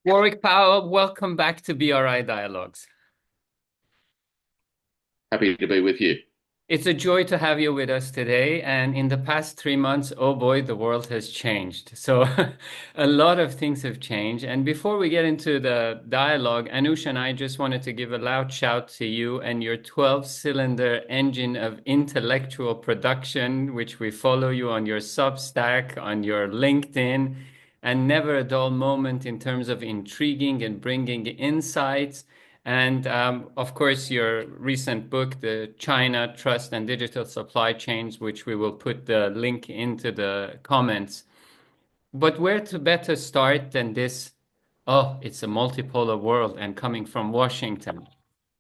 Warwick Powell, welcome back to BRI Dialogues. Happy to be with you. It's a joy to have you with us today. And in the past 3 months, oh boy, the world has changed. So a lot of things have changed. And before we get into the dialogue, Anush and I just wanted to give a loud shout to you and your 12-cylinder engine of intellectual production, which we follow you on your Substack, on your LinkedIn, and never a dull moment in terms of intriguing and bringing insights. And of course, your recent book, The China Trust and Digital Supply Chains, which we will put the link into the comments. But where to better start than this? Oh, it's a multipolar world and coming from Washington.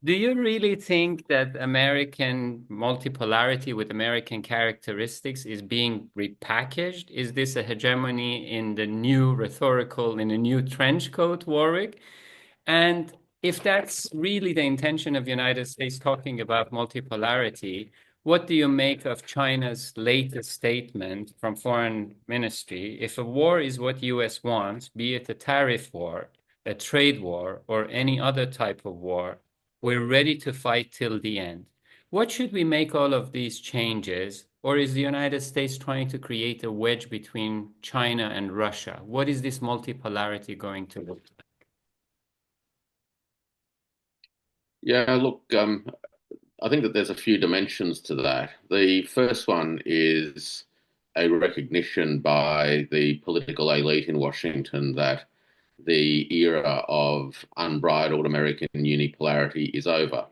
Do you really think that American multipolarity with American characteristics is being repackaged? Is this a hegemony in the new rhetorical, in a new trench coat, Warwick? And if that's really the intention of the United States talking about multipolarity, what do you make of China's latest statement from Foreign Ministry? If a war is what US wants, be it a tariff war, a trade war, or any other type of war, we're ready to fight till the end. What should we make all of these changes? Or is the United States trying to create a wedge between China and Russia? What is this multipolarity going to look like? Yeah, look, I think that there's a few dimensions to that. The first one is a recognition by the political elite in Washington that the era of unbridled American unipolarity is over.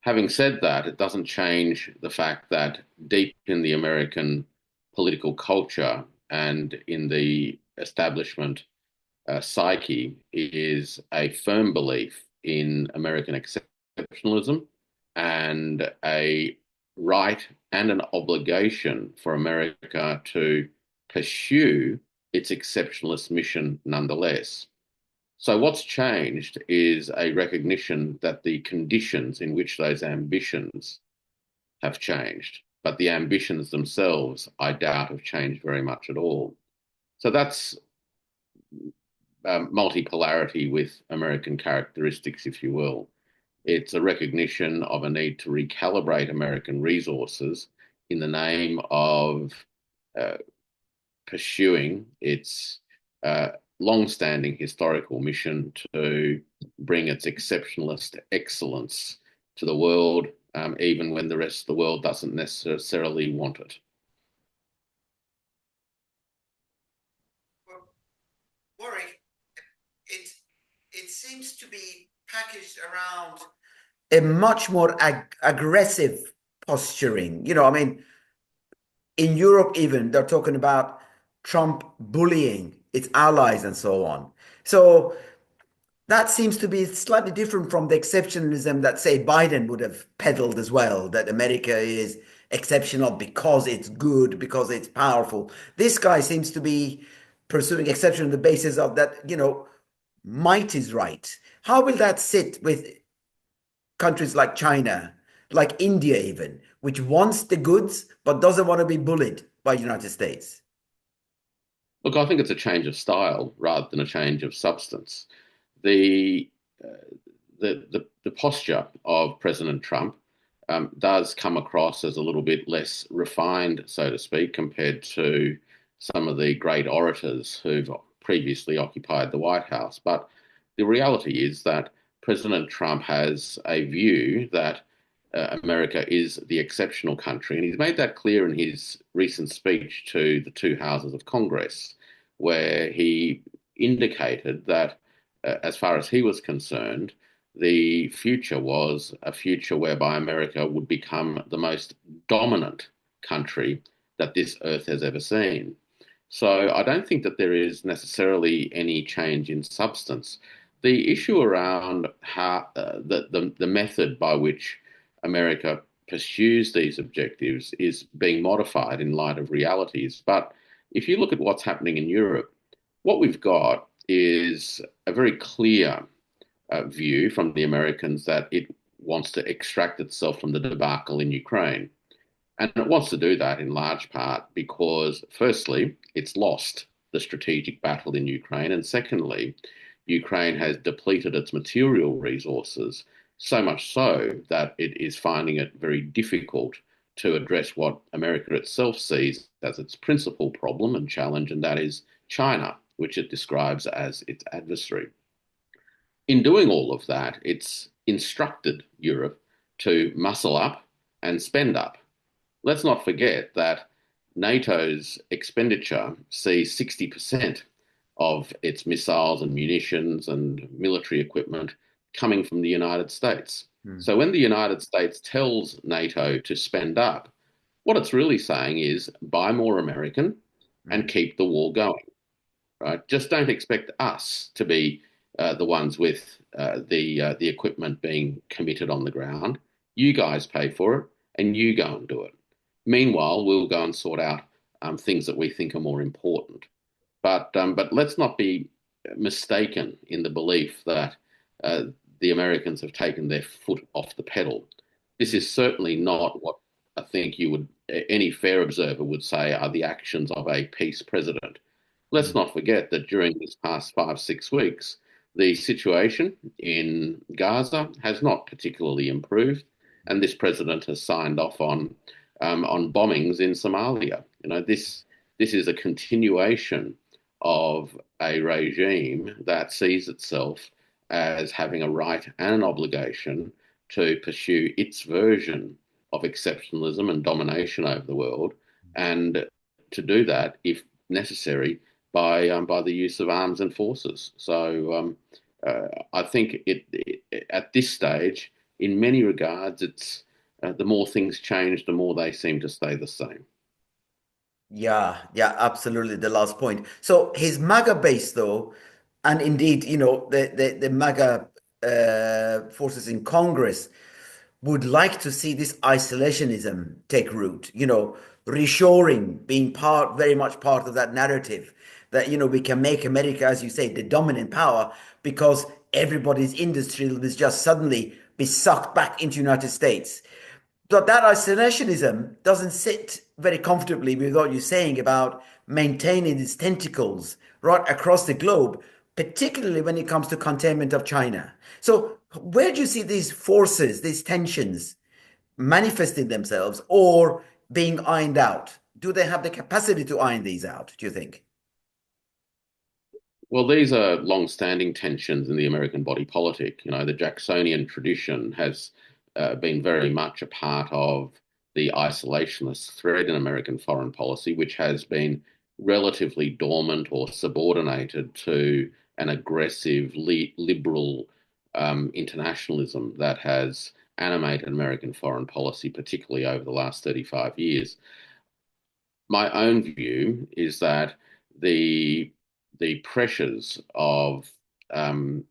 Having said that, it doesn't change the fact that deep in the American political culture and in the establishment psyche is a firm belief in American exceptionalism and a right and an obligation for America to pursue its exceptionalist mission nonetheless. So, what's changed is a recognition that the conditions in which those ambitions have changed, but the ambitions themselves, I doubt, have changed very much at all. So, that's multipolarity with American characteristics, if you will. It's a recognition of a need to recalibrate American resources in the name of uh, pursuing its long-standing historical mission to bring its exceptionalist excellence to the world, even when the rest of the world doesn't necessarily want it. Well, Warwick, it it seems to be packaged around a much more aggressive posturing. I mean, in Europe, even they're talking about Trump bullying its allies and so on. So that seems to be slightly different from the exceptionalism that, say, Biden would have peddled as well, that America is exceptional because it's good, because it's powerful. This guy seems to be pursuing exception on the basis of that, might is right. How will that sit with countries like China, like India even, which wants the goods but doesn't want to be bullied by the United States? Look, I think it's a change of style rather than a change of substance. The the posture of President Trump does come across as a little bit less refined, so to speak, compared to some of the great orators who've previously occupied the White House. But the reality is that President Trump has a view that America is the exceptional country, and he's made that clear in his recent speech to the two houses of Congress, where he indicated that, as far as he was concerned, the future was a future whereby America would become the most dominant country that this earth has ever seen. So I don't think that there is necessarily any change in substance. The issue around how the method by which America pursues these objectives is being modified in light of realities. But if you look at what's happening in Europe, what we've got is a very clear view from the Americans that it wants to extract itself from the debacle in Ukraine. And it wants to do that in large part because, firstly, it's lost the strategic battle in Ukraine. And secondly, Ukraine has depleted its material resources, so much so that it is finding it very difficult to address what America itself sees as its principal problem and challenge, and that is China, which it describes as its adversary. In doing all of that, it's instructed Europe to muscle up and spend up. Let's not forget that NATO's expenditure sees 60% of its missiles and munitions and military equipment coming from the United States. So when the United States tells NATO to spend up, what it's really saying is buy more American and keep the war going, right? Just don't expect us to be the ones with the equipment being committed on the ground. You guys pay for it and you go and do it. Meanwhile, we'll go and sort out things that we think are more important. But let's not be mistaken in the belief that the Americans have taken their foot off the pedal. This is certainly not what I think any fair observer would say are the actions of a peace president. Let's not forget that during this past 5, 6 weeks, the situation in Gaza has not particularly improved, and this president has signed off on bombings in Somalia. This is a continuation of a regime that sees itself as having a right and an obligation to pursue its version of exceptionalism and domination over the world, and to do that, if necessary, by the use of arms and forces. So I think at this stage, in many regards, it's the more things change, the more they seem to stay the same. Yeah, yeah, absolutely. The last point. So his MAGA base, though, and indeed, the MAGA forces in Congress would like to see this isolationism take root, reshoring being very much part of that narrative that, we can make America, as you say, the dominant power because everybody's industry will just suddenly be sucked back into United States. But that isolationism doesn't sit very comfortably with what you're saying about maintaining its tentacles right across the globe, particularly when it comes to containment of China. So, where do you see these forces, these tensions manifesting themselves or being ironed out? Do they have the capacity to iron these out, do you think? Well, these are long-standing tensions in the American body politic. The Jacksonian tradition has been very much a part of the isolationist thread in American foreign policy, which has been relatively dormant or subordinated to an aggressive liberal internationalism that has animated American foreign policy, particularly over the last 35 years. My own view is that the pressures of the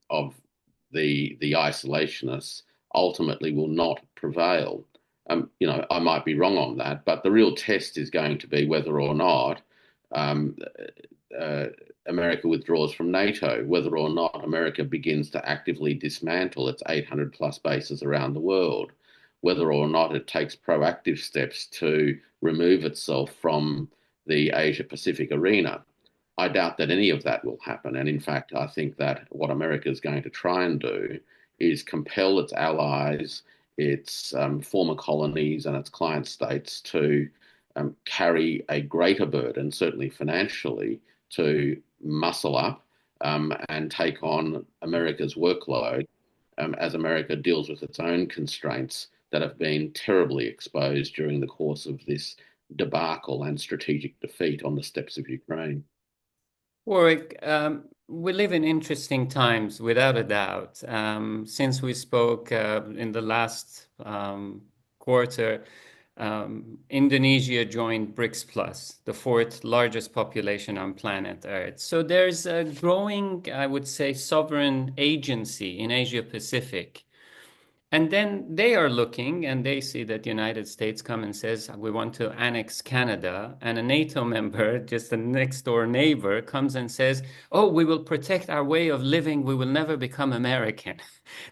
isolationists ultimately will not prevail. I might be wrong on that, but the real test is going to be whether or not America withdraws from NATO, whether or not America begins to actively dismantle its 800 plus bases around the world, whether or not it takes proactive steps to remove itself from the Asia Pacific arena. I doubt that any of that will happen. And in fact, I think that what America is going to try and do is compel its allies, its former colonies, and its client states to carry a greater burden, certainly financially, to muscle up and take on America's workload as America deals with its own constraints that have been terribly exposed during the course of this debacle and strategic defeat on the steppes of Ukraine. Warwick, we live in interesting times, without a doubt. Since we spoke in the last quarter, Indonesia joined BRICS Plus, the fourth largest population on planet Earth. So there's a growing, I would say, sovereign agency in Asia Pacific. And then they are looking and they see that the United States come and says, we want to annex Canada. And a NATO member, just a next door neighbor, comes and says, oh, we will protect our way of living. We will never become American.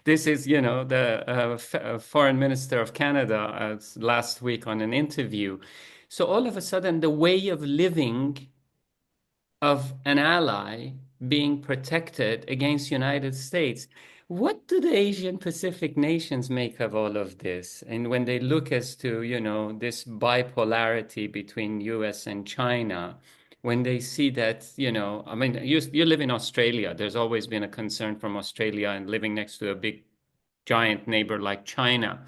This is, the foreign minister of Canada last week on an interview. So all of a sudden, the way of living of an ally being protected against United States. What do the Asian Pacific nations make of all of this? And when they look as to, this bipolarity between US and China, when they see that, I mean, you live in Australia, there's always been a concern from Australia and living next to a big giant neighbor like China.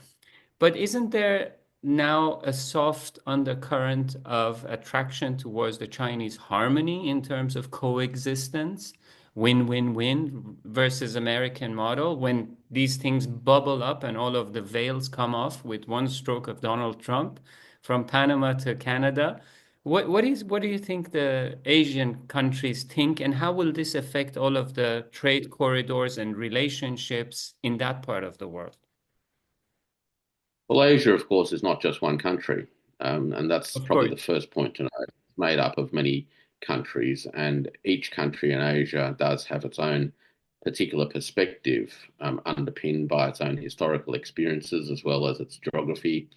But isn't there now a soft undercurrent of attraction towards the Chinese harmony in terms of coexistence, win-win-win versus American model when these things bubble up and all of the veils come off with one stroke of Donald Trump from Panama to Canada? What do you think the Asian countries think, and how will this affect all of the trade corridors and relationships in that part of the world? Well, Asia, of course, is not just one country, and that's Of probably course. the first point to note. It's made up of many countries, and each country in Asia does have its own particular perspective, underpinned by its own historical experiences as well as its geography,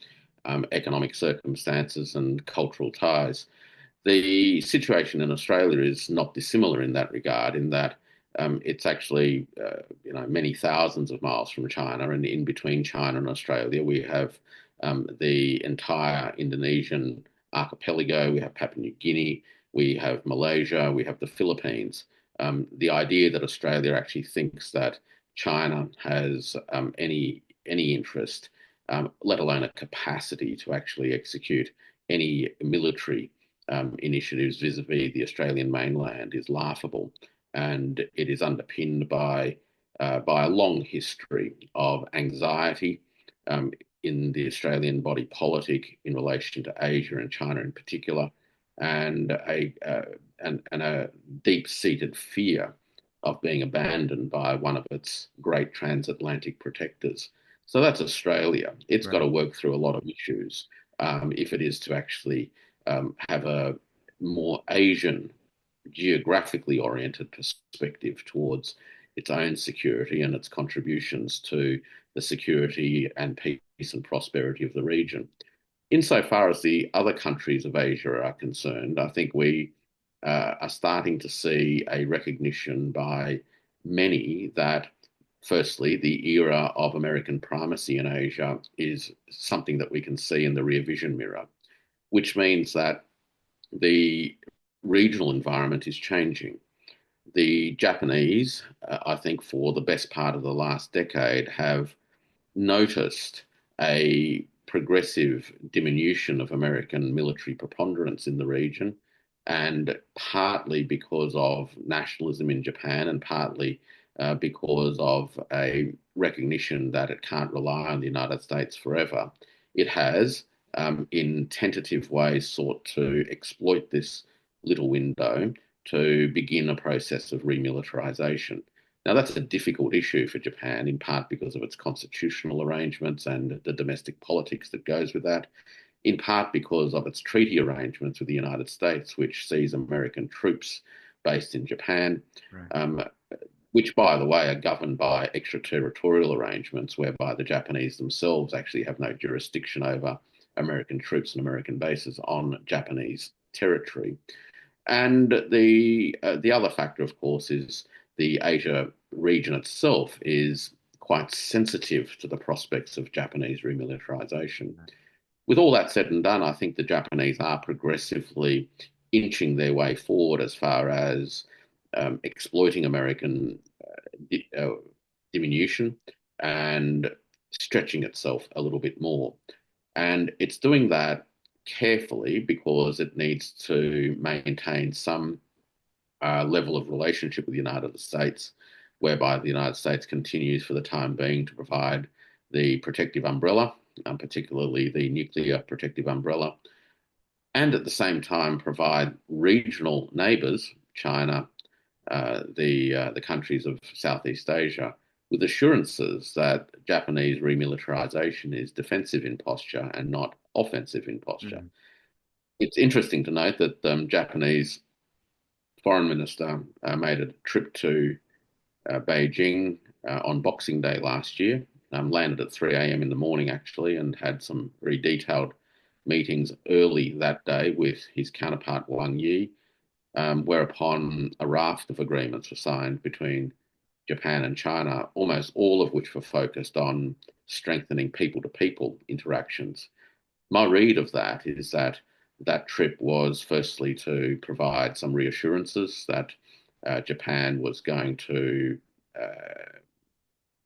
economic circumstances, and cultural ties. The situation in Australia is not dissimilar in that regard, in that it's actually many thousands of miles from China, and in between China and Australia we have the entire Indonesian archipelago, we have Papua New Guinea, we have Malaysia, we have the Philippines. The idea that Australia actually thinks that China has any interest, let alone a capacity to actually execute any military initiatives vis-a-vis the Australian mainland is laughable, and it is underpinned by a long history of anxiety in the Australian body politic in relation to Asia and China in particular, and a deep-seated fear of being abandoned by one of its great transatlantic protectors. So that's Australia. It's got to Right. work through a lot of issues if it is to actually have a more Asian, geographically oriented perspective towards its own security and its contributions to the security and peace and prosperity of the region. Insofar as the other countries of Asia are concerned, I think we are starting to see a recognition by many that, firstly, the era of American primacy in Asia is something that we can see in the rear vision mirror, which means that the regional environment is changing. The Japanese, I think, for the best part of the last decade, have noticed a progressive diminution of American military preponderance in the region, and partly because of nationalism in Japan, and partly because of a recognition that it can't rely on the United States forever, it has, in tentative ways, sought to exploit this little window to begin a process of remilitarization. Now, that's a difficult issue for Japan, in part because of its constitutional arrangements and the domestic politics that goes with that, in part because of its treaty arrangements with the United States, which sees American troops based in Japan, Right. which, by the way, are governed by extraterritorial arrangements whereby the Japanese themselves actually have no jurisdiction over American troops and American bases on Japanese territory. And the other factor, of course, is the Asia region itself is quite sensitive to the prospects of Japanese remilitarization. With all that said and done, I think the Japanese are progressively inching their way forward as far as exploiting American diminution and stretching itself a little bit more. And it's doing that carefully because it needs to maintain some level of relationship with the United States, whereby the United States continues for the time being to provide the protective umbrella, particularly the nuclear protective umbrella, and at the same time provide regional neighbours, China, the countries of Southeast Asia, with assurances that Japanese remilitarization is defensive in posture and not offensive in posture. Mhm. It's interesting to note that Japanese foreign minister made a trip to Beijing on Boxing Day last year, landed at 3 a.m. in the morning actually, and had some very detailed meetings early that day with his counterpart Wang Yi. whereupon a raft of agreements were signed between Japan and China, almost all of which were focused on strengthening people-to-people interactions. My read of that is that that trip was firstly to provide some reassurances that Japan was going to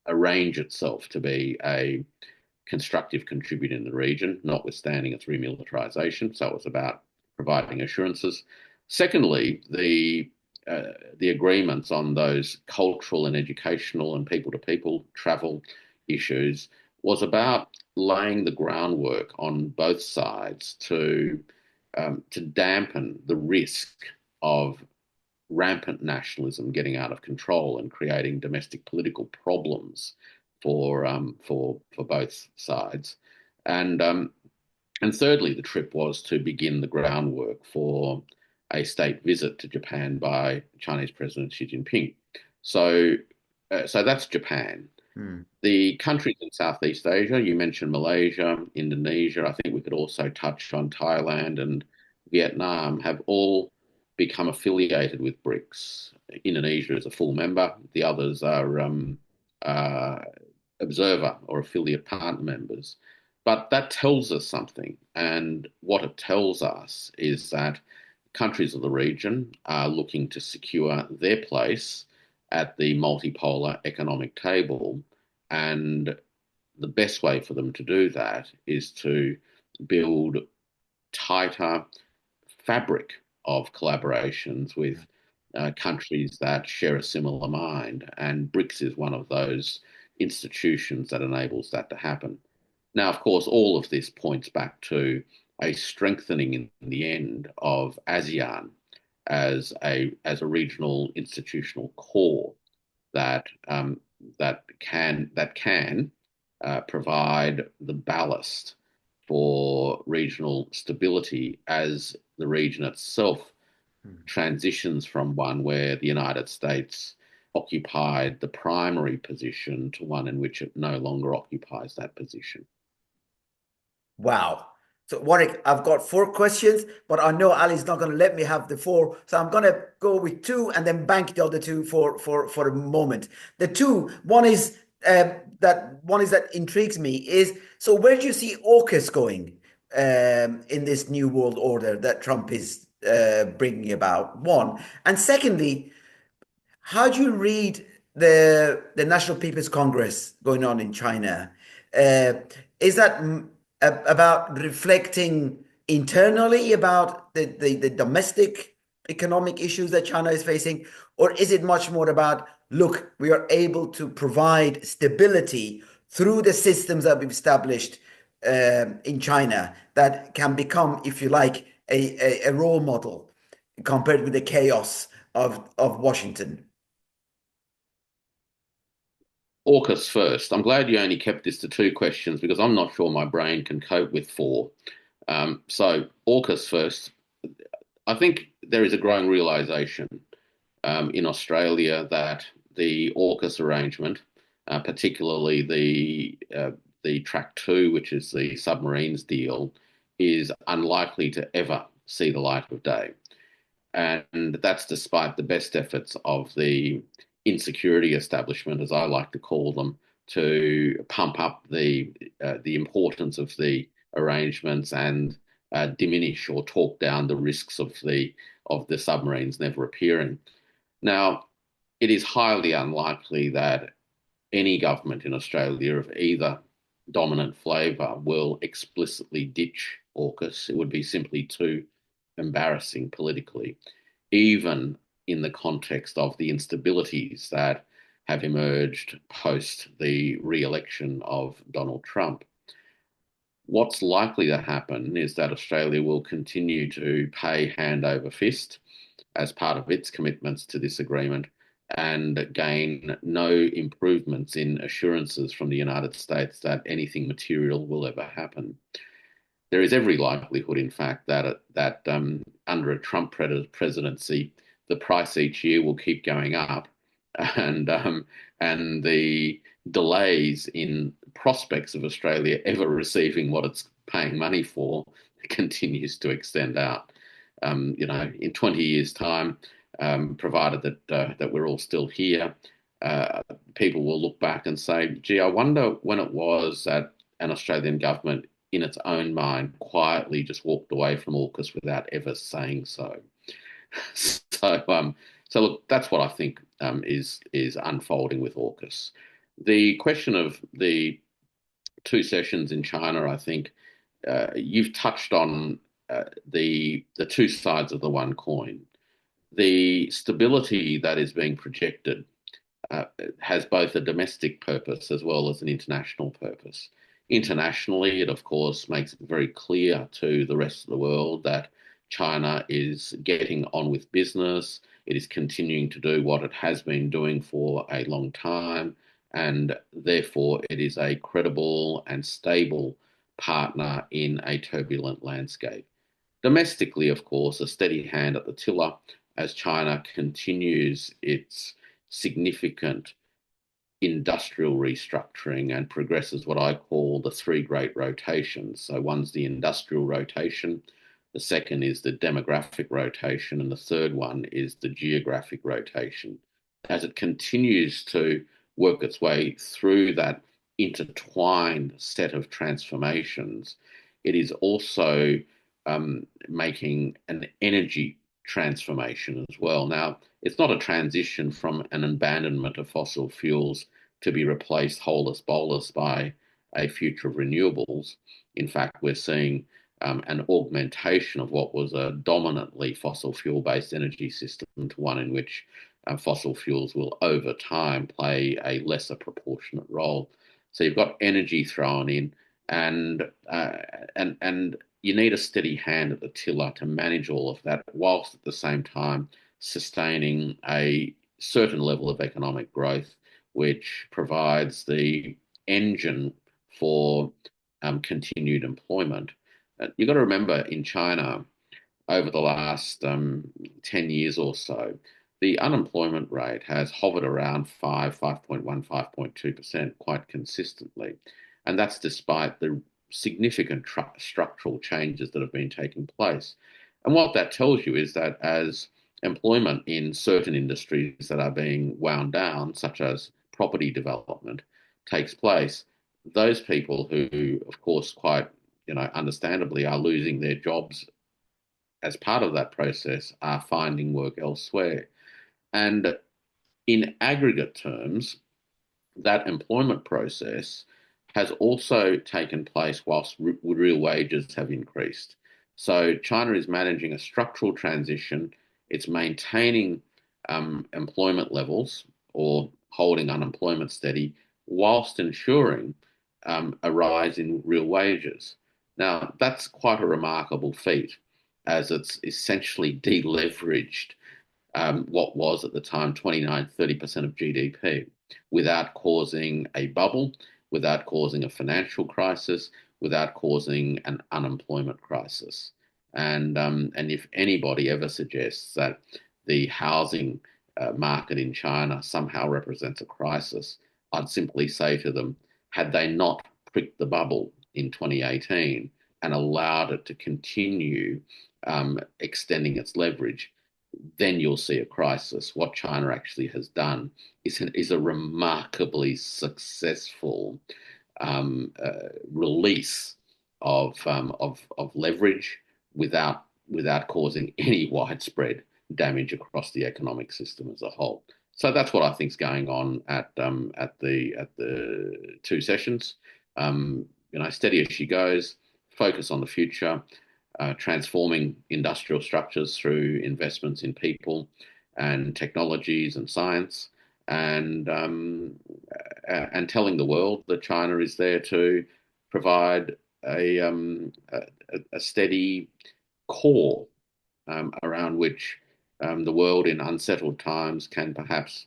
arrange itself to be a constructive contributor in the region, notwithstanding its remilitarization. So it was about providing assurances. Secondly, the agreements on those cultural and educational and people-to-people travel issues was about laying the groundwork on both sides to dampen the risk of rampant nationalism getting out of control and creating domestic political problems for both sides. And thirdly, the trip was to begin the groundwork for a state visit to Japan by Chinese President Xi Jinping. So that's Japan. The countries in Southeast Asia, you mentioned Malaysia, Indonesia, I think we could also touch on Thailand and Vietnam, have all become affiliated with BRICS. Indonesia is a full member. The others are observer or affiliate partner members. But that tells us something. And what it tells us is that countries of the region are looking to secure their place at the multipolar economic table. And the best way for them to do that is to build tighter fabric of collaborations with countries that share a similar mind. And BRICS is one of those institutions that enables that to happen. Now, of course, all of this points back to a strengthening in the end of ASEAN as a regional institutional core that can provide the ballast for regional stability as the region itself transitions from one where the United States occupied the primary position to one in which it no longer occupies that position. Wow. So, Warwick, I've got 4 questions, but I know Ali's not going to let me have the 4. So I'm going to go with 2 and then bank the other 2 for a moment. The 2, one is that intrigues me is, so where do you see AUKUS going in this new world order that Trump is bringing about? One. And secondly, how do you read the National People's Congress going on in China? Is that about reflecting internally about the domestic economic issues that China is facing? Or is it much more about, look, we are able to provide stability through the systems that we've established in China that can become, if you like, a role model compared with the chaos of Washington? AUKUS first. I'm glad you only kept this to 2 questions because I'm not sure my brain can cope with 4. So AUKUS first. I think there is a growing realization in Australia that the AUKUS arrangement, particularly the Track 2, which is the submarines deal, is unlikely to ever see the light of day. And that's despite the best efforts of the insecurity establishment, as I like to call them, to pump up the importance of the arrangements and diminish or talk down the risks of the submarines never appearing. Now, it is highly unlikely that any government in Australia of either dominant flavour will explicitly ditch AUKUS. It would be simply too embarrassing politically, even in the context of the instabilities that have emerged post the re-election of Donald Trump. What's likely to happen is that Australia will continue to pay hand over fist as part of its commitments to this agreement and gain no improvements in assurances from the United States that anything material will ever happen. There is every likelihood, in fact, that under a Trump presidency, the price each year will keep going up, and the delays in prospects of Australia ever receiving what it's paying money for continues to extend out. in 20 years' time, provided that we're all still here, people will look back and say, gee, I wonder when it was that an Australian government in its own mind quietly just walked away from AUKUS without ever saying so. So look, that's what I think is unfolding with AUKUS. The question of the two sessions in China, I think you've touched on the two sides of the one coin. The stability that is being projected has both a domestic purpose as well as an international purpose. Internationally, it of course makes it very clear to the rest of the world that China is getting on with business. It is continuing to do what it has been doing for a long time, and therefore it is a credible and stable partner in a turbulent landscape. Domestically, of course, a steady hand at the tiller as China continues its significant industrial restructuring and progresses what I call the three great rotations. So one's the industrial rotation, the second is the demographic rotation, and the third one is the geographic rotation. As it continues to work its way through that intertwined set of transformations, it is also making an energy transformation as well. Now, it's not a transition from an abandonment of fossil fuels to be replaced holus bolus by a future of renewables. In fact, we're seeing an augmentation of what was a dominantly fossil fuel-based energy system to one in which fossil fuels will over time play a lesser proportionate role. So you've got energy thrown in, and you need a steady hand at the tiller to manage all of that, whilst at the same time sustaining a certain level of economic growth, which provides the engine for continued employment. You've got to remember, in China, over the last 10 years or so, the unemployment rate has hovered around 5.1, 5.2% quite consistently. And that's despite the significant structural changes that have been taking place. And what that tells you is that as employment in certain industries that are being wound down, such as property development, takes place, those people who, of course, quite understandably are losing their jobs as part of that process are finding work elsewhere. And in aggregate terms, that employment process has also taken place whilst real wages have increased. So China is managing a structural transition. It's maintaining employment levels or holding unemployment steady whilst ensuring a rise in real wages. Now, that's quite a remarkable feat, as it's essentially deleveraged what was at the time 29, 30% of GDP without causing a bubble, without causing a financial crisis, without causing an unemployment crisis. And if anybody ever suggests that the housing market in China somehow represents a crisis, I'd simply say to them, had they not pricked the bubble in 2018 and allowed it to continue extending its leverage, then you'll see a crisis. What China actually has done is a remarkably successful release of leverage without causing any widespread damage across the economic system as a whole. So that's what I think is going on at the two sessions. Steady as she goes, focus on the future. Transforming industrial structures through investments in people and technologies and science, and telling the world that China is there to provide a steady core around which the world in unsettled times can perhaps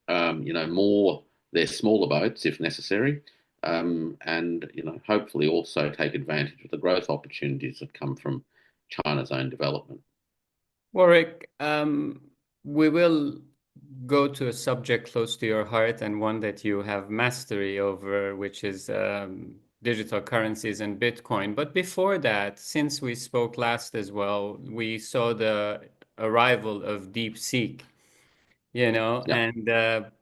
moor their smaller boats if necessary, and hopefully also take advantage of the growth opportunities that come from China's own development. Warwick, we will go to a subject close to your heart and one that you have mastery over, which is digital currencies and Bitcoin. But before that, since we spoke last as well, we saw the arrival of DeepSeek, Yeah. and the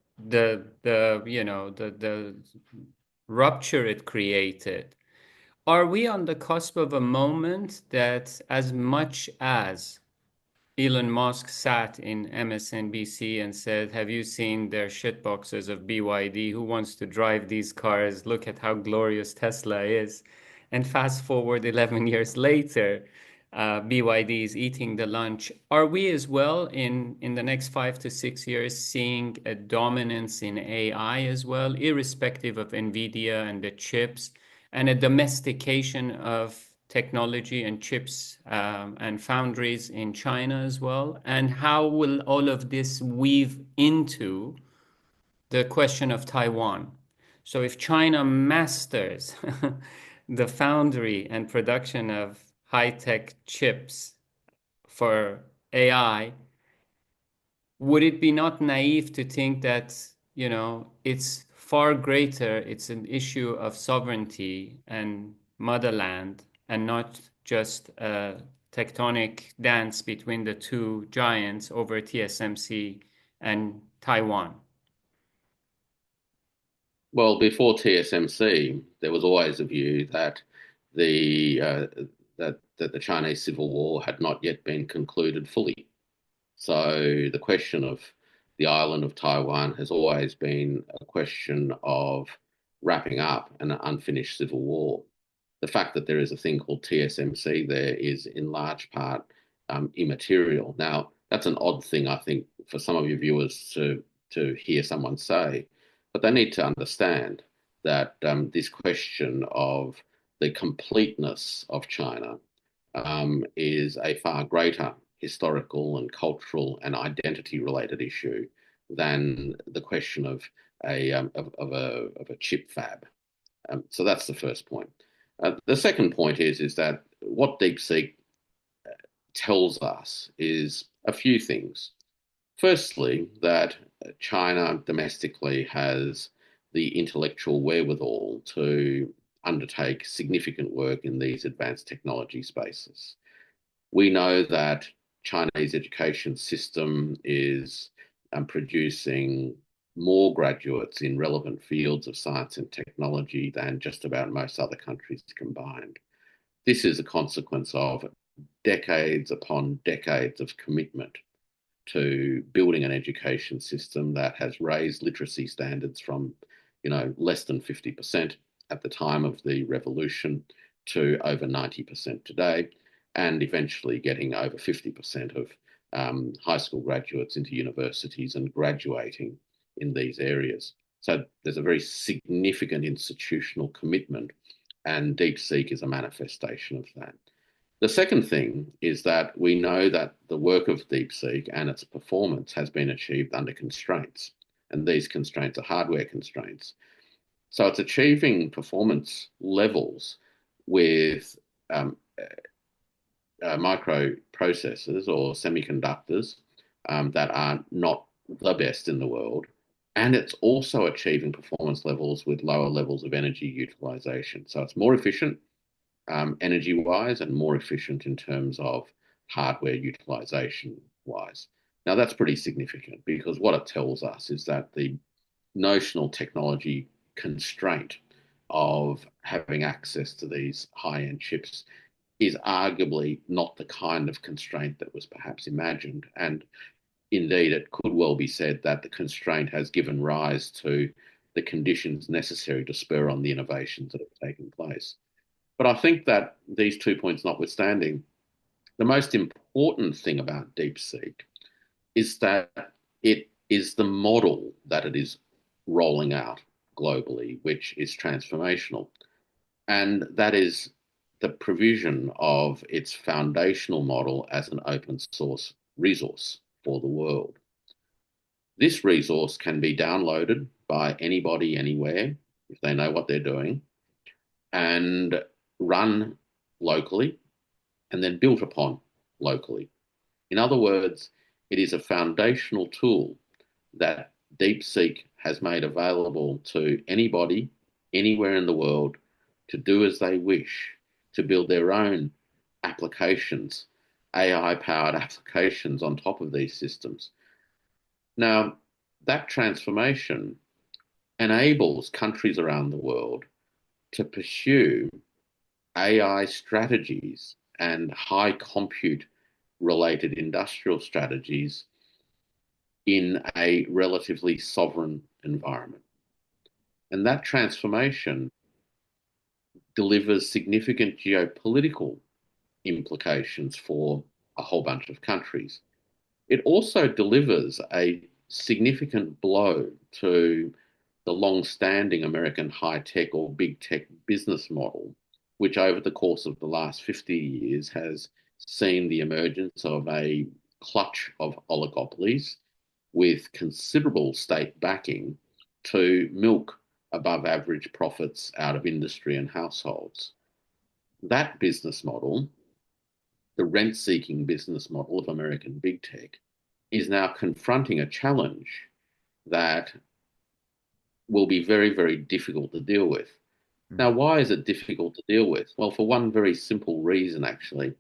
rupture it created. Are we on the cusp of a moment that, as much as Elon Musk sat in MSNBC and said, "Have you seen their shitboxes of BYD? Who wants to drive these cars? Look at how glorious Tesla is." And fast forward 11 years later, BYD is eating the lunch. Are we as well in the next 5 to 6 years seeing a dominance in AI as well, irrespective of NVIDIA and the chips, and a domestication of technology and chips and foundries in China as well? And how will all of this weave into the question of Taiwan? So if China masters the foundry and production of high-tech chips for AI, would it be not naive to think that, it's far greater, it's an issue of sovereignty and motherland and not just a tectonic dance between the two giants over TSMC and Taiwan? Well, before TSMC, there was always a view that the that the Chinese Civil War had not yet been concluded fully. So the question of the island of Taiwan has always been a question of wrapping up an unfinished civil war. The fact that there is a thing called TSMC there is in large part immaterial. Now, that's an odd thing, I think, for some of your viewers to hear someone say, but they need to understand that this question of the completeness of China is a far greater historical and cultural and identity related issue than the question of a chip fab. So that's the first point. The second point is that what DeepSeek tells us is a few things. Firstly, that China domestically has the intellectual wherewithal to undertake significant work in these advanced technology spaces. We know that Chinese education system is producing more graduates in relevant fields of science and technology than just about most other countries combined. This is a consequence of decades upon decades of commitment to building an education system that has raised literacy standards from, less than 50% at the time of the revolution to over 90% today, and eventually getting over 50% of high school graduates into universities and graduating in these areas. So there's a very significant institutional commitment, and DeepSeek is a manifestation of that. The second thing is that we know that the work of DeepSeek and its performance has been achieved under constraints, and these constraints are hardware constraints. So it's achieving performance levels with microprocessors or semiconductors that are not the best in the world. And it's also achieving performance levels with lower levels of energy utilization. So it's more efficient energy-wise and more efficient in terms of hardware utilization-wise. Now, that's pretty significant because what it tells us is that the notional technology constraint of having access to these high-end chips is arguably not the kind of constraint that was perhaps imagined. And indeed, it could well be said that the constraint has given rise to the conditions necessary to spur on the innovations that have taken place. But I think that these 2 points notwithstanding, the most important thing about DeepSeek is that it is the model that it is rolling out globally, which is transformational. And that is the provision of its foundational model as an open source resource for the world. This resource can be downloaded by anybody, anywhere, if they know what they're doing, and run locally and then built upon locally. In other words, it is a foundational tool that DeepSeek has made available to anybody, anywhere in the world, to do as they wish, to build their own applications, AI-powered applications on top of these systems. Now, that transformation enables countries around the world to pursue AI strategies and high compute related industrial strategies in a relatively sovereign environment. And that transformation delivers significant geopolitical implications for a whole bunch of countries. It also delivers a significant blow to the long-standing American high-tech or big tech business model, which over the course of the last 50 years has seen the emergence of a clutch of oligopolies with considerable state backing to milk above average profits out of industry and households. That business model, the rent-seeking business model of American big tech, is now confronting a challenge that will be very, very difficult to deal with. Now, why is it difficult to deal with? Well, for one very simple reason, actually.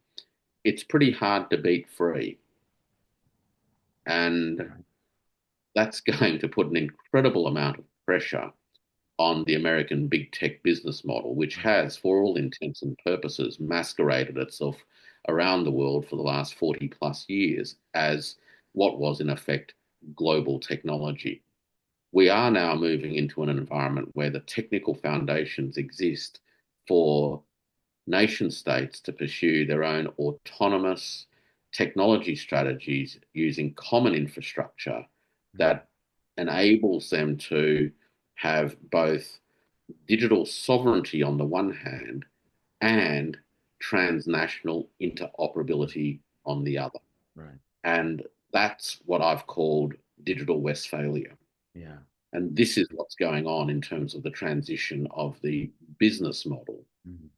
It's pretty hard to beat free. And that's going to put an incredible amount of pressure on the American big tech business model, which has, for all intents and purposes, masqueraded itself around the world for the last 40 plus years as what was in effect global technology. We are now moving into an environment where the technical foundations exist for nation states to pursue their own autonomous technology strategies using common infrastructure that enables them to have both digital sovereignty on the one hand and transnational interoperability on the other. Right. And that's what I've called digital Westphalia. Yeah. And this is what's going on in terms of the transition of the business model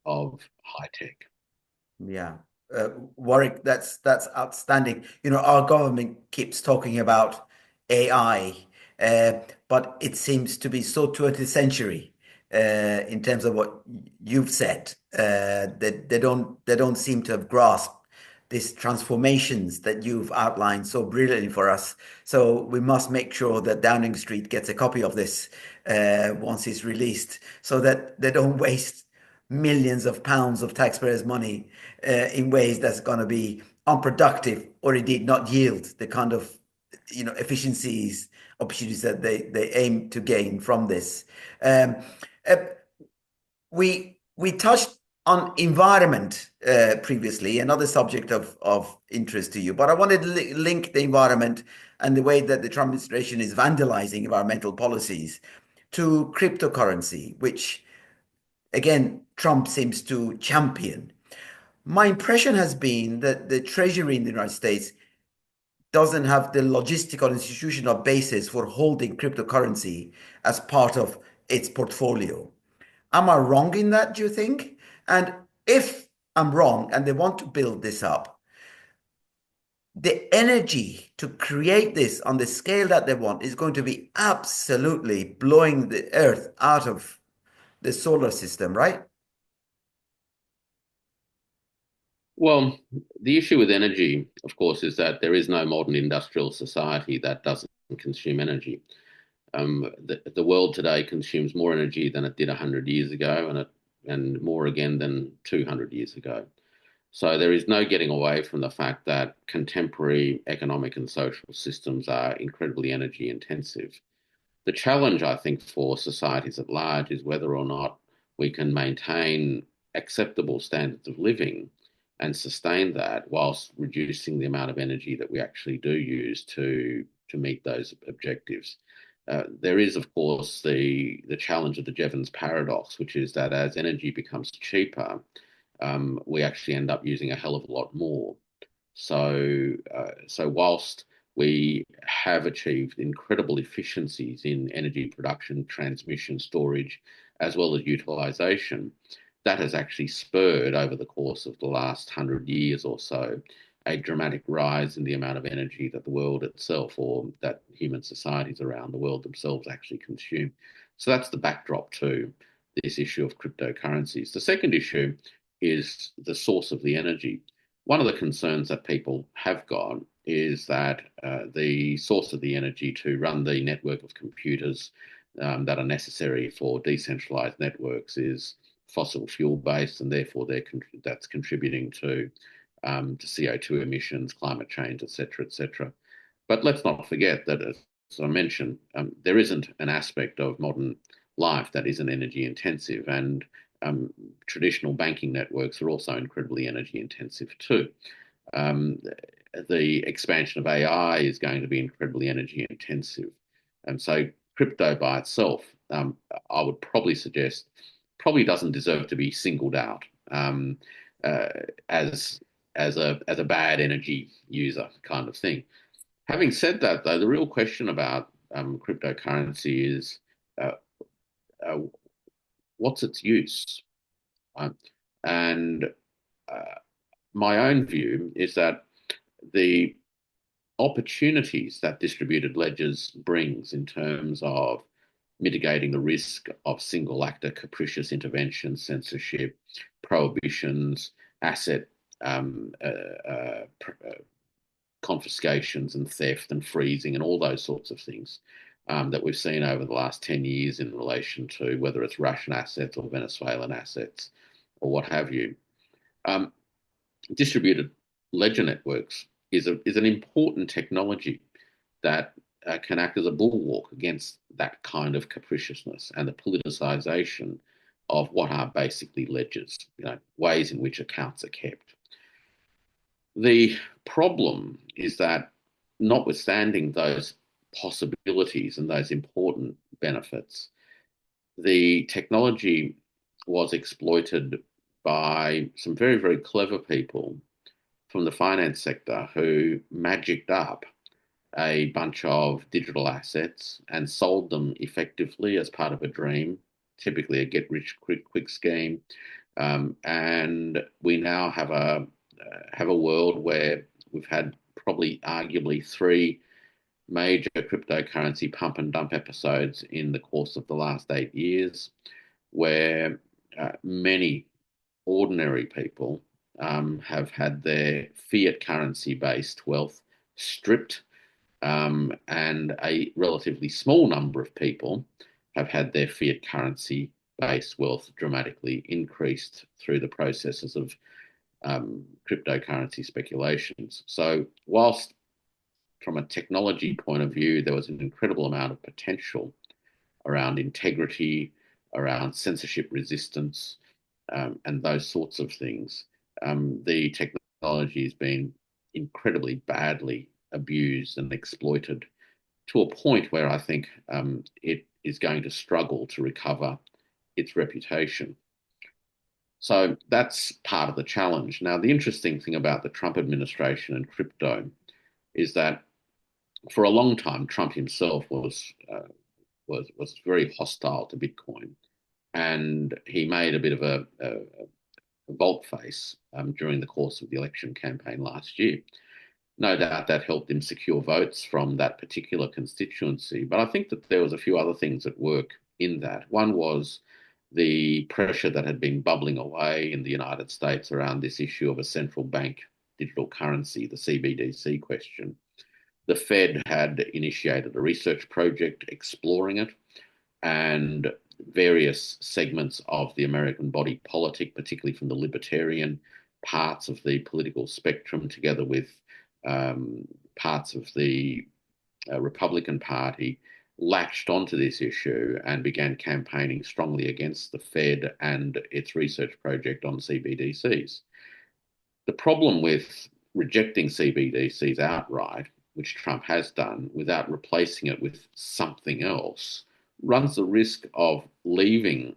of high tech. Yeah. Warwick, that's outstanding. You know, our government keeps talking about AI, but it seems to be so 20th century in terms of what you've said. That they don't seem to have grasped these transformations that you've outlined so brilliantly for us. So we must make sure that Downing Street gets a copy of this once it's released, so that they don't waste millions of pounds of taxpayers' money in ways that's going to be unproductive or indeed not yield the kind of efficiencies, opportunities that they aim to gain from this. Um, uh, we touched on environment previously, another subject of interest to you, but I wanted to link the environment and the way that the Trump administration is vandalizing environmental policies to cryptocurrency, which again, Trump seems to champion. My impression has been that the Treasury in the United States doesn't have the logistical institutional basis for holding cryptocurrency as part of its portfolio. Am I wrong in that, do you think? And if I'm wrong and they want to build this up, the energy to create this on the scale that they want is going to be absolutely blowing the earth out of the solar system, right? Well, the issue with energy, of course, is that there is no modern industrial society that doesn't consume energy. The world today consumes more energy than it did 100 years ago, and more again than 200 years ago. So there is no getting away from the fact that contemporary economic and social systems are incredibly energy intensive. The challenge, I think, for societies at large is whether or not we can maintain acceptable standards of living and sustain that whilst reducing the amount of energy that we actually do use to meet those objectives. There is, of course, the challenge of the Jevons paradox, which is that as energy becomes cheaper, we actually end up using a hell of a lot more. So whilst we have achieved incredible efficiencies in energy production, transmission, storage, as well as utilisation, that has actually spurred over the course of the last 100 years or so a dramatic rise in the amount of energy that the world itself, or that human societies around the world themselves, actually consume. So that's the backdrop to this issue of cryptocurrencies. The second issue is the source of the energy. One of the concerns that people have got is that the source of the energy to run the network of computers that are necessary for decentralized networks is fossil fuel based, and therefore that's contributing to CO2 emissions, climate change, etc., etc. But let's not forget that, as I mentioned, there isn't an aspect of modern life that isn't energy intensive, and traditional banking networks are also incredibly energy intensive too. The expansion of AI is going to be incredibly energy intensive. And so crypto by itself, I would probably suggest, probably doesn't deserve to be singled out as a bad energy user kind of thing. Having said that, though, the real question about cryptocurrency is uh, uh, what's its use? And my own view is that the opportunities that distributed ledgers brings in terms of mitigating the risk of single actor capricious intervention, censorship, prohibitions, asset confiscations and theft and freezing and all those sorts of things that we've seen over the last 10 years in relation to whether it's Russian assets or Venezuelan assets or what have you. Distributed ledger networks is an important technology that can act as a bulwark against that kind of capriciousness and the politicization of what are basically ledgers, ways in which accounts are kept. The problem is that, notwithstanding those possibilities and those important benefits, the technology was exploited by some very, very clever people from the finance sector who magicked up a bunch of digital assets and sold them effectively as part of a dream, typically a get-rich-quick scheme. And we now have a world where we've had probably arguably 3 major cryptocurrency pump and dump episodes in the course of the last 8 years, where many ordinary people have had their fiat currency based wealth stripped, and a relatively small number of people have had their fiat currency based wealth dramatically increased through the processes of cryptocurrency speculations. So whilst from a technology point of view, there was an incredible amount of potential around integrity, around censorship resistance, and those sorts of things, the technology has been incredibly badly abused and exploited to a point where I think it is going to struggle to recover its reputation. So that's part of the challenge. Now, the interesting thing about the Trump administration and crypto is that for a long time, Trump himself was very hostile to Bitcoin, and he made a bit of a volte face during the course of the election campaign last year. No doubt that helped him secure votes from that particular constituency, but I think that there was a few other things at work in that. One was the pressure that had been bubbling away in the United States around this issue of a central bank digital currency, the CBDC question. The Fed had initiated a research project exploring it, and various segments of the American body politic, particularly from the libertarian parts of the political spectrum, together with parts of the Republican Party, latched onto this issue and began campaigning strongly against the Fed and its research project on CBDCs. The problem with rejecting CBDCs outright, which Trump has done, without replacing it with something else, runs the risk of leaving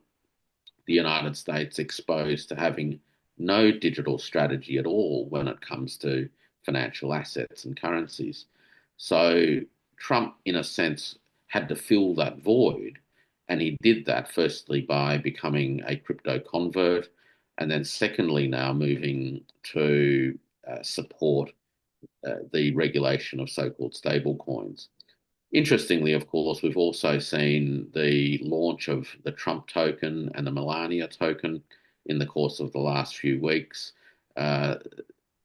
the United States exposed to having no digital strategy at all when it comes to financial assets and currencies. So Trump, in a sense, had to fill that void. And he did that firstly by becoming a crypto convert, and then secondly now moving to support the regulation of so-called stable coins. Interestingly, of course, we've also seen the launch of the Trump token and the Melania token in the course of the last few weeks. Uh,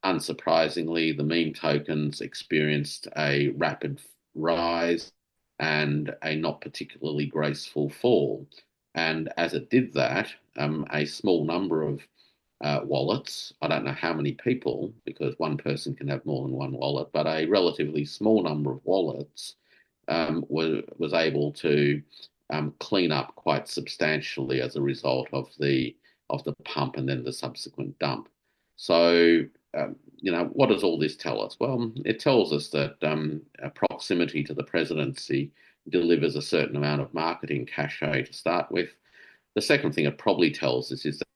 Unsurprisingly, the meme tokens experienced a rapid rise and a not particularly graceful fall. And as it did that, a small number of wallets, I don't know how many people, because one person can have more than one wallet, but a relatively small number of wallets was able to clean up quite substantially as a result of the pump and then the subsequent dump. So, what does all this tell us? Well, it tells us that proximity to the presidency delivers a certain amount of marketing cachet to start with. The second thing it probably tells us is that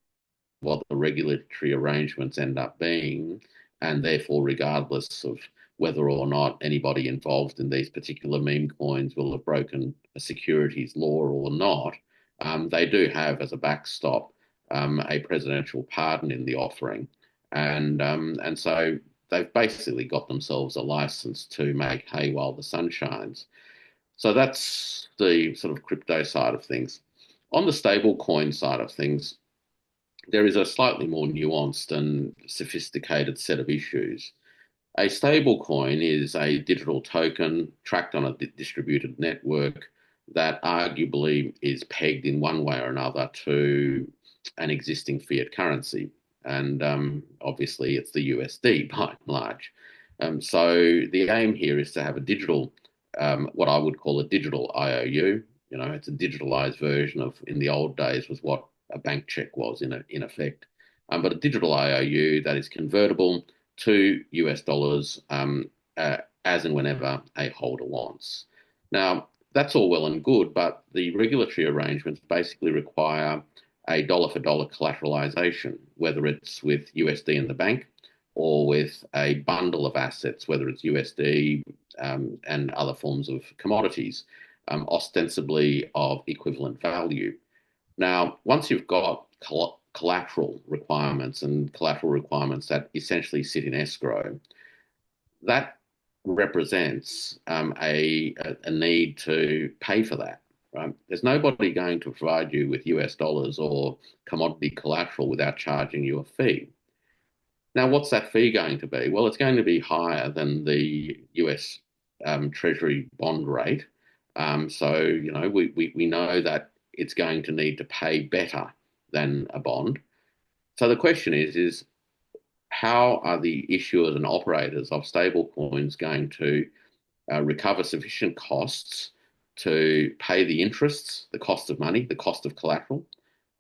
what the regulatory arrangements end up being, and therefore, regardless of whether or not anybody involved in these particular meme coins will have broken a securities law or not, they do have as a backstop a presidential pardon in the offering, and so they've basically got themselves a license to make hay while the sun shines. So that's the sort of crypto side of things. On the stable coin side of things, there is a slightly more nuanced and sophisticated set of issues. A stablecoin is a digital token tracked on a distributed network that arguably is pegged in one way or another to an existing fiat currency. And obviously, it's the USD by and large. So the aim here is to have a digital, what I would call a digital IOU. It's a digitalized version of, in the old days, was what a bank check was in effect. But a digital IOU that is convertible to US dollars as and whenever a holder wants. Now, that's all well and good, but the regulatory arrangements basically require a dollar for dollar collateralization, whether it's with USD in the bank or with a bundle of assets, whether it's USD and other forms of commodities, ostensibly of equivalent value. Now, once you've got collateral requirements and collateral requirements that essentially sit in escrow, that represents a need to pay for that, right? There's nobody going to provide you with US dollars or commodity collateral without charging you a fee. Now, what's that fee going to be? Well, it's going to be higher than the US Treasury bond rate. So, we know that it's going to need to pay better than a bond. So the question is how are the issuers and operators of stablecoins going to recover sufficient costs to pay the interests, the cost of money, the cost of collateral,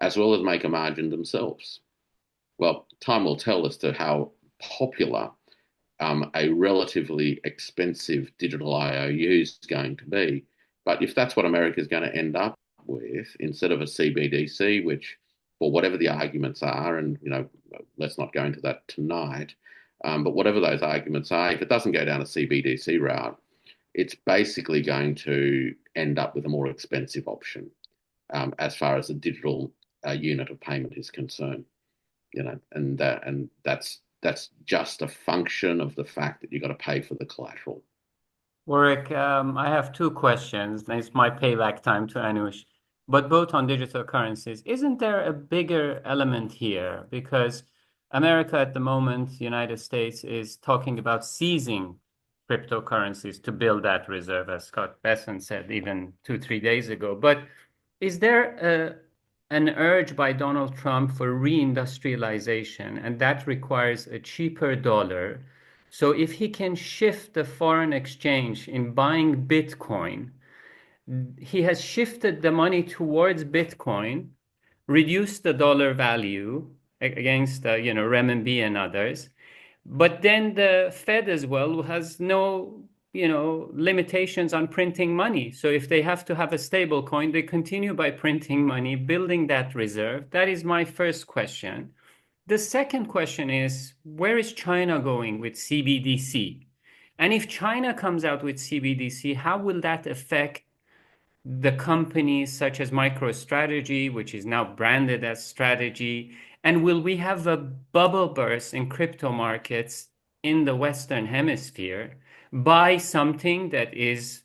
as well as make a margin themselves? Well, time will tell as to how popular a relatively expensive digital IOU is going to be. But if that's what America is going to end up with, instead of a CBDC, which, for whatever the arguments are, and let's not go into that tonight, but whatever those arguments are, if it doesn't go down a CBDC route, it's basically going to end up with a more expensive option as far as the digital unit of payment is concerned. And that's just a function of the fact that you've got to pay for the collateral. Warwick, I have two questions. It's my payback time to Anush, but both on digital currencies. Isn't there a bigger element here? Because America at the moment, the United States, is talking about seizing cryptocurrencies to build that reserve, as Scott Bessent said even 2-3 days ago. But is there an urge by Donald Trump for reindustrialization, and that requires a cheaper dollar? So if he can shift the foreign exchange in buying Bitcoin, he has shifted the money towards Bitcoin, reduced the dollar value against renminbi and others. But then the Fed as well has no limitations on printing money. So if they have to have a stable coin, they continue by printing money, building that reserve. That is my first question. The second question is, where is China going with CBDC? And if China comes out with CBDC, how will that affect the companies such as MicroStrategy, which is now branded as Strategy? And will we have a bubble burst in crypto markets in the Western Hemisphere by something that is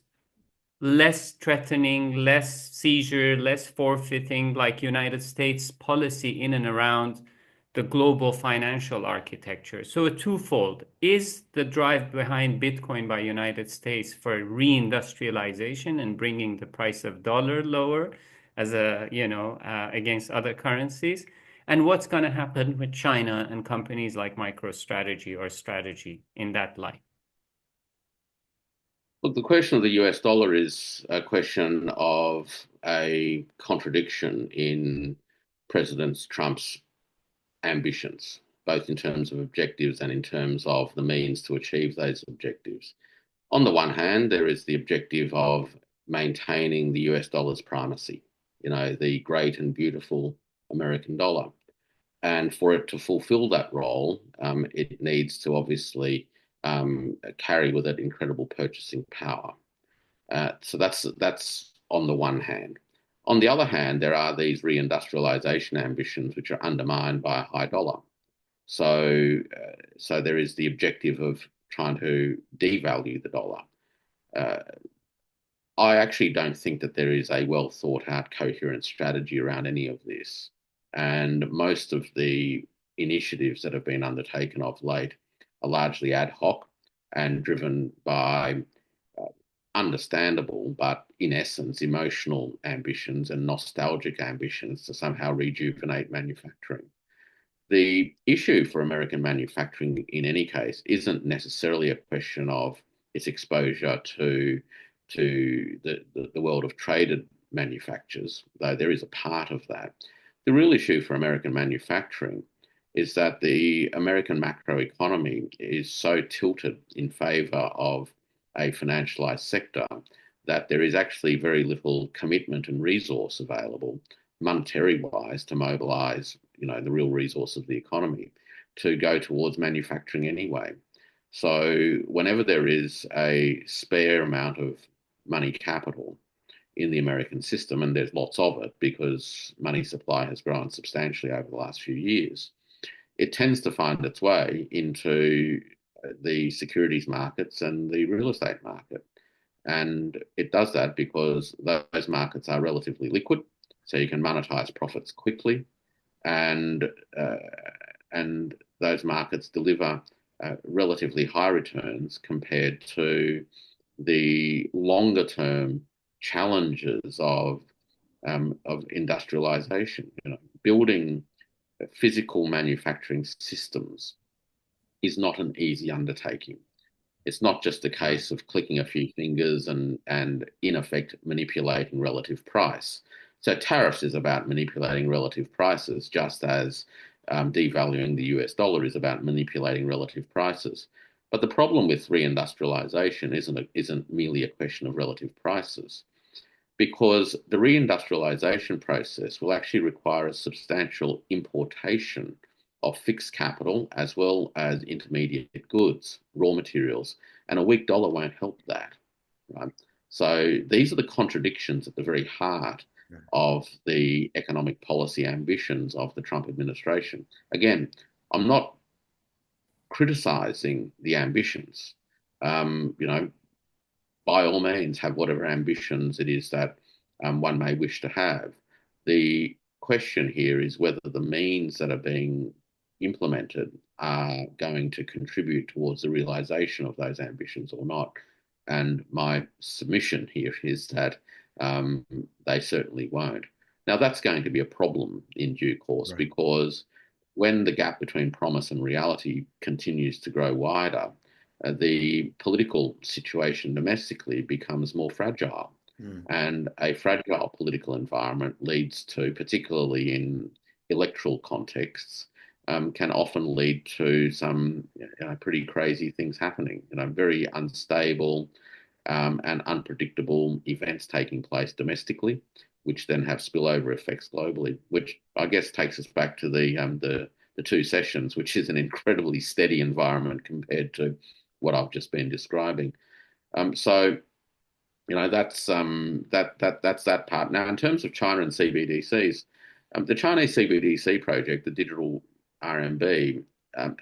less threatening, less seizure, less forfeiting, like United States policy in and around the global financial architecture. So a twofold. Is the drive behind Bitcoin by United States for reindustrialization and bringing the price of dollar lower as against other currencies? And what's going to happen with China and companies like MicroStrategy or Strategy in that light? Look, the question of the US dollar is a question of a contradiction in President Trump's ambitions, both in terms of objectives and in terms of the means to achieve those objectives. On the one hand, there is the objective of maintaining the US dollar's primacy, the great and beautiful American dollar. And for it to fulfill that role, it needs to obviously carry with it incredible purchasing power. So that's on the one hand. On the other hand, there are these reindustrialization ambitions which are undermined by a high dollar. So there is the objective of trying to devalue the dollar. I actually don't think that there is a well thought out, coherent strategy around any of this. And most of the initiatives that have been undertaken of late are largely ad hoc and driven by understandable, but in essence, emotional ambitions and nostalgic ambitions to somehow rejuvenate manufacturing. The issue for American manufacturing, in any case, isn't necessarily a question of its exposure to the world of traded manufacturers, though there is a part of that. The real issue for American manufacturing is that the American macroeconomy is so tilted in favour of a financialised sector that there is actually very little commitment and resource available, monetary wise, to mobilise, the real resource of the economy to go towards manufacturing anyway. So whenever there is a spare amount of money capital in the American system, and there's lots of it because money supply has grown substantially over the last few years, it tends to find its way into the securities markets and the real estate market. And it does that because those markets are relatively liquid, so you can monetize profits quickly, and those markets deliver relatively high returns compared to the longer term challenges of industrialization. Building physical manufacturing systems is not an easy undertaking. It's not just a case of clicking a few fingers and in effect manipulating relative price. So tariffs is about manipulating relative prices, just as devaluing the US dollar is about manipulating relative prices. But the problem with reindustrialization isn't merely a question of relative prices, because the reindustrialization process will actually require a substantial importation of fixed capital as well as intermediate goods, raw materials, and a weak dollar won't help that, right? So these are the contradictions at the very heart of the economic policy ambitions of the Trump administration. Again, I'm not criticizing the ambitions. By all means, have whatever ambitions it is that one may wish to have. The question here is whether the means that are being implemented are going to contribute towards the realization of those ambitions or not. And my submission here is that they certainly won't. Now, that's going to be a problem in due course, right? Because when the gap between promise and reality continues to grow wider, the political situation domestically becomes more fragile. And a fragile political environment leads to, particularly in electoral contexts, can often lead to some pretty crazy things happening, very unstable and unpredictable events taking place domestically, which then have spillover effects globally, which I guess takes us back to the two sessions, which is an incredibly steady environment compared to what I've just been describing. So that's that part. Now, in terms of China and CBDCs, the Chinese CBDC project, the digital RMB,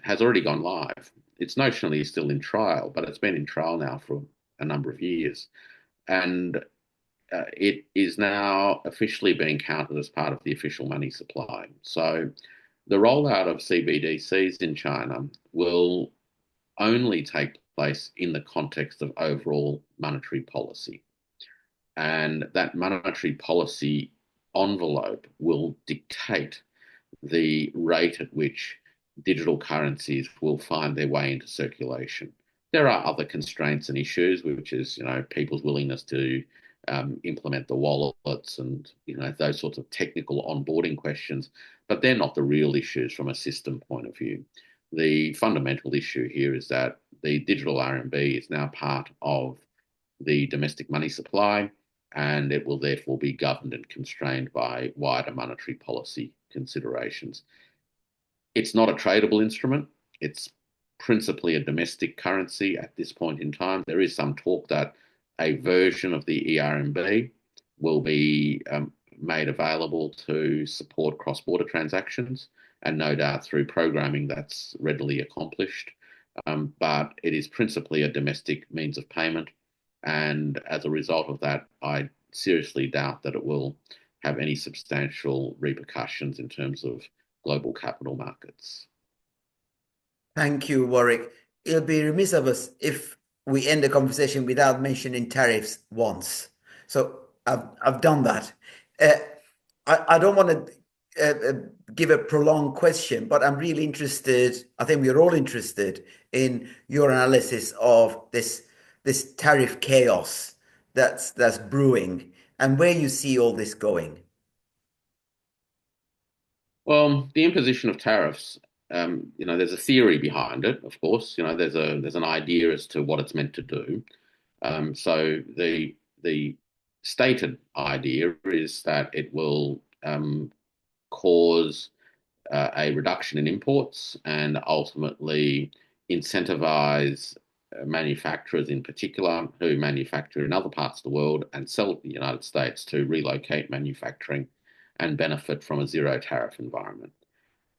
has already gone live. It's notionally still in trial, but it's been in trial now for a number of years. and it is now officially being counted as part of the official money supply. So the rollout of CBDCs in China will only take place in the context of overall monetary policy. And that monetary policy envelope will dictate the rate at which digital currencies will find their way into circulation. There are other constraints and issues, which is, people's willingness to implement the wallets and, those sorts of technical onboarding questions, but they're not the real issues from a system point of view. The fundamental issue here is that the digital RMB is now part of the domestic money supply, and it will therefore be governed and constrained by wider monetary policy considerations. It's not a tradable instrument. It's principally a domestic currency at this point in time. There is some talk that a version of the ERMB will be made available to support cross-border transactions, and no doubt through programming that's readily accomplished. But it is principally a domestic means of payment. And as a result of that, I seriously doubt that it will have any substantial repercussions in terms of global capital markets. Thank you, Warwick. It'll be remiss of us if we end the conversation without mentioning tariffs once. So I've done that. I don't want to give a prolonged question, but I'm really interested. I think we're all interested in your analysis of this tariff chaos that's brewing and where you see all this going. Well, the imposition of tariffs, there's a theory behind it, of course. There's an idea as to what it's meant to do. So the stated idea is that it will cause a reduction in imports and ultimately incentivize manufacturers in particular who manufacture in other parts of the world and sell to the United States to relocate manufacturing and benefit from a zero tariff environment.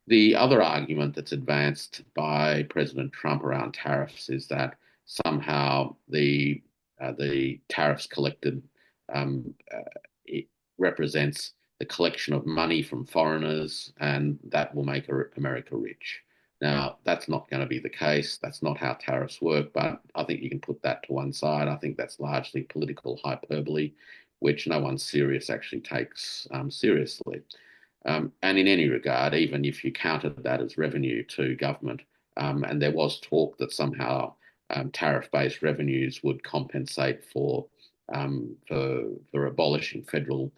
The other argument that's advanced by President Trump around tariffs is that somehow the tariffs collected it represents the collection of money from foreigners, and that will make America rich. Now, that's not going to be the case. That's not how tariffs work, but I think you can put that to one side. I think that's largely political hyperbole, which no one serious actually takes seriously. And in any regard, even if you counted that as revenue to government, and there was talk that somehow tariff-based revenues would compensate for abolishing federal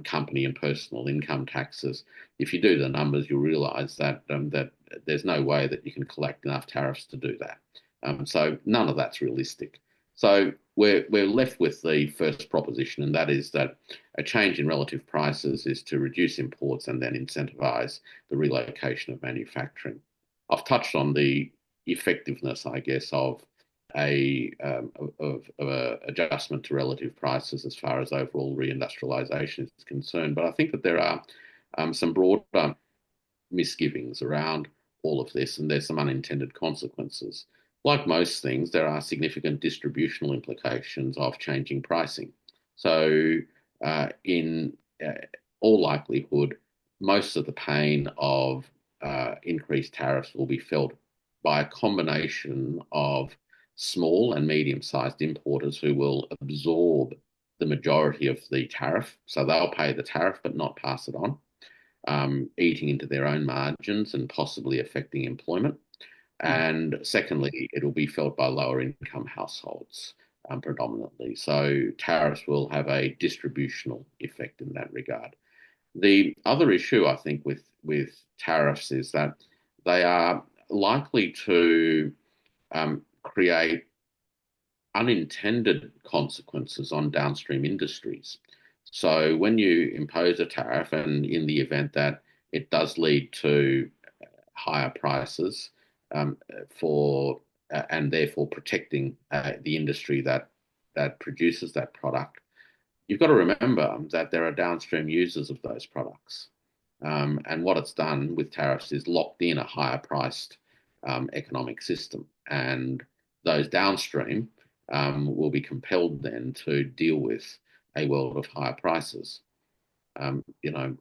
company and personal income taxes. If you do the numbers, you'll realise that that there's no way that you can collect enough tariffs to do that. So none of that's realistic. So we're left with the first proposition, and that is that a change in relative prices is to reduce imports and then incentivise the relocation of manufacturing. I've touched on the effectiveness, I guess, of a adjustment to relative prices as far as overall reindustrialisation is concerned, but I think that there are some broader misgivings around all of this, and there's some unintended consequences. Like most things, there are significant distributional implications of changing pricing. So, in all likelihood, most of the pain of increased tariffs will be felt by a combination of small and medium-sized importers who will absorb the majority of the tariff. So they'll pay the tariff but not pass it on, eating into their own margins and possibly affecting employment. And secondly, it'll be felt by lower income households predominantly. So tariffs will have a distributional effect in that regard. The other issue, I think, with tariffs is that they are likely to create unintended consequences on downstream industries. So when you impose a tariff, and in the event that it does lead to higher prices and therefore protecting the industry that produces that product, you've got to remember that there are downstream users of those products. And what it's done with tariffs is locked in a higher priced economic system. And those downstream will be compelled then to deal with a world of higher prices. You know,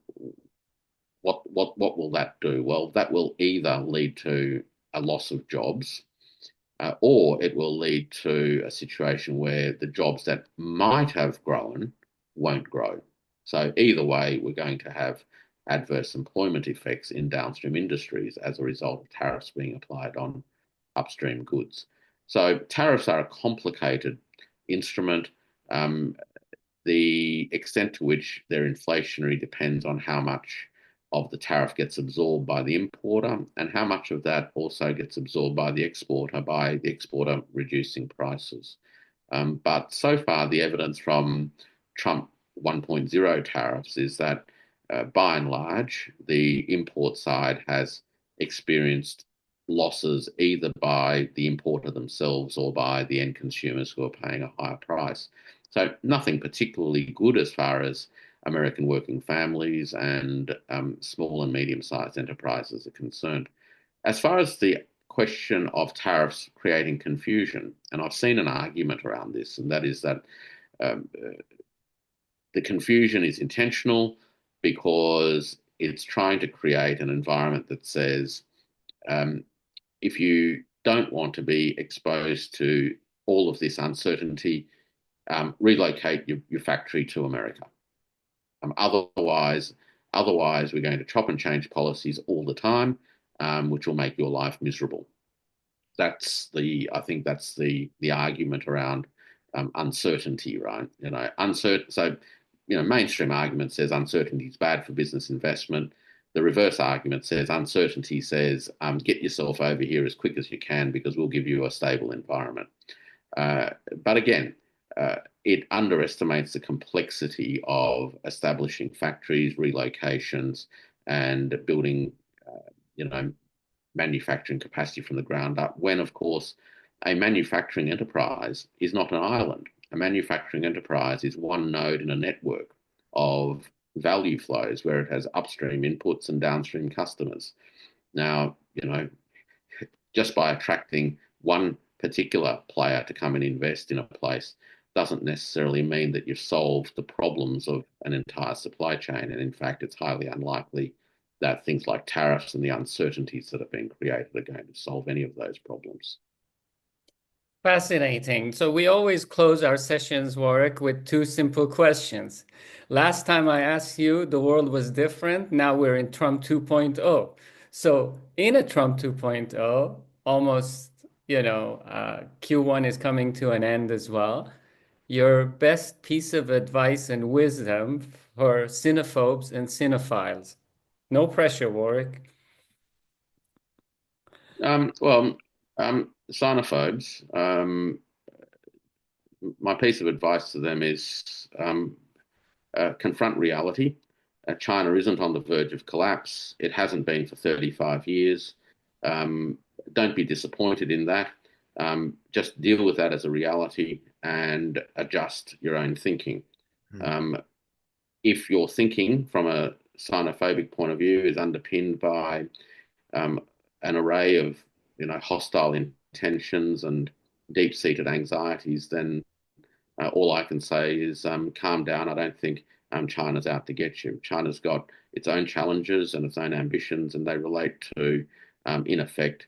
what will that do? Well, that will either lead to a loss of jobs, or it will lead to a situation where the jobs that might have grown won't grow. So either way, we're going to have adverse employment effects in downstream industries as a result of tariffs being applied on upstream goods. So tariffs are a complicated instrument. The extent to which they're inflationary depends on how much of the tariff gets absorbed by the importer and how much of that also gets absorbed by the exporter reducing prices. But so far, the evidence from Trump 1.0 tariffs is that by and large, the import side has experienced losses either by the importer themselves or by the end consumers who are paying a higher price. So nothing particularly good as far as American working families and small and medium-sized enterprises are concerned. As far as the question of tariffs creating confusion, and I've seen an argument around this, and that is that um, the confusion is intentional because it's trying to create an environment that says if you don't want to be exposed to all of this uncertainty, relocate your factory to America. Otherwise, we're going to chop and change policies all the time, which will make your life miserable. I think that's the argument around uncertainty, right? Uncertain. So, mainstream argument says uncertainty is bad for business investment. The reverse argument says uncertainty says get yourself over here as quick as you can because we'll give you a stable environment. But again, it underestimates the complexity of establishing factories, relocations, and building, manufacturing capacity from the ground up. When, of course, a manufacturing enterprise is not an island. A manufacturing enterprise is one node in a network of value flows where it has upstream inputs and downstream customers. Now, just by attracting one particular player to come and invest in a place doesn't necessarily mean that you've solved the problems of an entire supply chain. And in fact, it's highly unlikely that things like tariffs and the uncertainties that have been created are going to solve any of those problems. Fascinating. So we always close our sessions, Warwick, with two simple questions. Last time I asked you, the world was different. Now we're in Trump 2.0. So in a Trump 2.0, almost, Q1 is coming to an end as well. Your best piece of advice and wisdom for cinephobes and cinephiles. No pressure, Warwick. Xenophobes, my piece of advice to them is confront reality. China isn't on the verge of collapse. It hasn't been for 35 years. Don't be disappointed in that. Just deal with that as a reality and adjust your own thinking. If your thinking from a xenophobic point of view is underpinned by an array of hostile intentions and deep-seated anxieties, then all I can say is calm down. I don't think China's out to get you. China's got its own challenges and its own ambitions, and they relate to, in effect,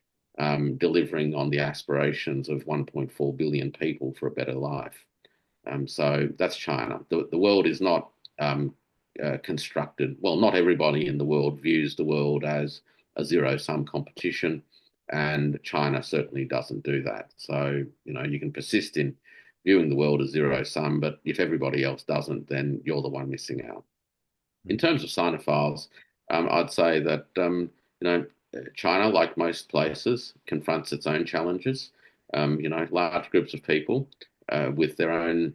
delivering on the aspirations of 1.4 billion people for a better life. So that's China. The world is not constructed. Well, not everybody in the world views the world as a zero-sum competition, and China certainly doesn't do that. So, you can persist in viewing the world as zero-sum, but if everybody else doesn't, then you're the one missing out. In terms of sinophiles, I'd say that, China, like most places, confronts its own challenges. Large groups of people with their own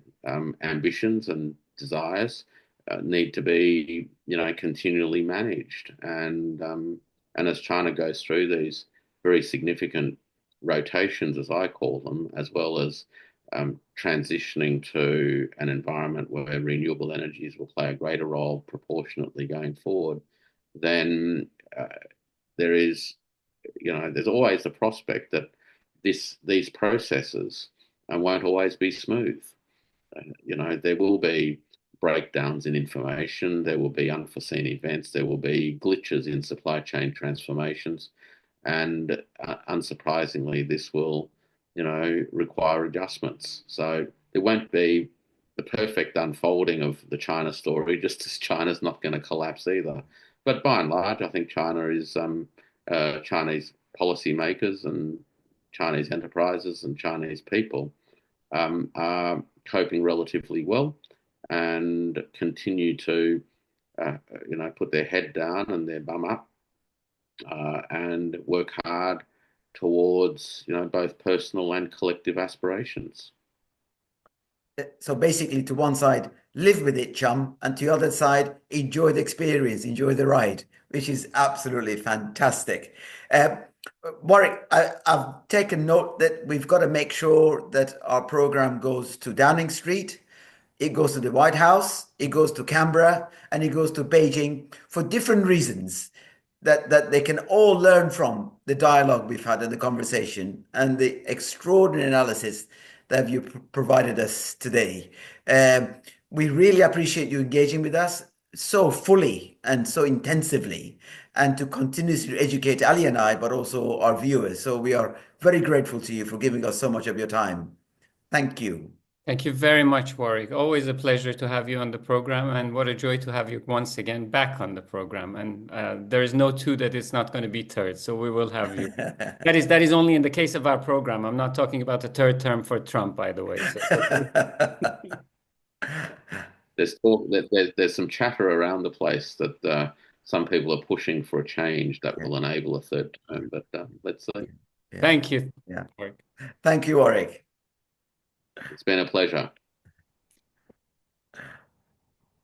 ambitions and desires need to be, continually managed. And as China goes through these very significant rotations, as I call them, as well as transitioning to an environment where renewable energies will play a greater role proportionately going forward, then there's always the prospect that these processes and won't always be smooth. There will be breakdowns in information, there will be unforeseen events, there will be glitches in supply chain transformations, and unsurprisingly, this will, require adjustments. So there won't be the perfect unfolding of the China story, just as China's not going to collapse either. But by and large, I think Chinese policymakers and Chinese enterprises and Chinese people are coping relatively well and continue to, put their head down and their bum up and work hard towards, both personal and collective aspirations. So basically, to one side, live with it, chum, and to the other side, enjoy the experience, enjoy the ride, which is absolutely fantastic. Warwick, I've taken note that we've got to make sure that our program goes to Downing Street, it goes to the White House, it goes to Canberra, and it goes to Beijing for different reasons that they can all learn from the dialogue we've had and the conversation and the extraordinary analysis that you provided us today. We really appreciate you engaging with us so fully and so intensively, and to continuously educate Ali and I, but also our viewers. So we are very grateful to you for giving us so much of your time. Thank you. Thank you very much, Warwick. Always a pleasure to have you on the program, and what a joy to have you once again back on the program. And there is no two that is not going to be third, so we will have you. That is only in the case of our program. I'm not talking about the third term for Trump, by the way. There's some chatter around the place that some people are pushing for a change that will enable a third term, but let's see. Thank you. Yeah. Thank you, Warwick. It's been a pleasure.